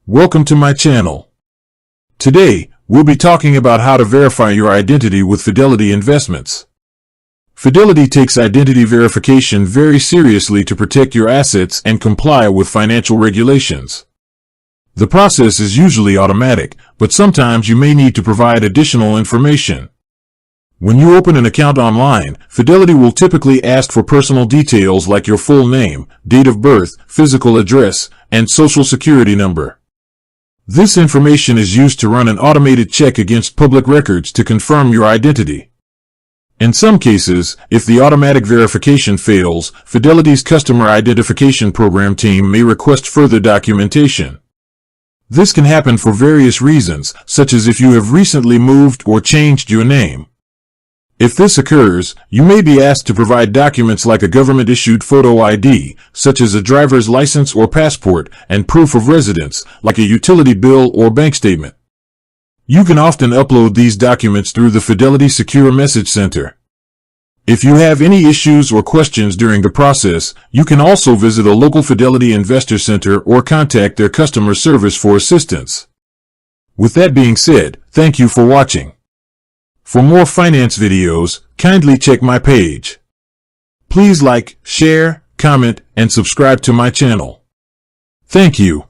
Welcome to my channel. Today, we'll be talking about how to verify your identity with Fidelity Investments. Fidelity takes identity verification very seriously to protect your assets and comply with financial regulations. The process is usually automatic, but sometimes you may need to provide additional information. When you open an account online, Fidelity will typically ask for personal details like your full name, date of birth, physical address, and social security number. This information is used to run an automated check against public records to confirm your identity. In some cases, if the automatic verification fails, Fidelity's Customer Identification Program team may request further documentation. This can happen for various reasons, such as if you have recently moved or changed your name. If this occurs, you may be asked to provide documents like a government-issued photo ID, such as a driver's license or passport, and proof of residence, like a utility bill or bank statement. You can often upload these documents through the Fidelity Secure Message Center. If you have any issues or questions during the process, you can also visit a local Fidelity Investor Center or contact their customer service for assistance. With that being said, thank you for watching. For more finance videos, kindly check my page. Please like, share, comment, and subscribe to my channel. Thank you.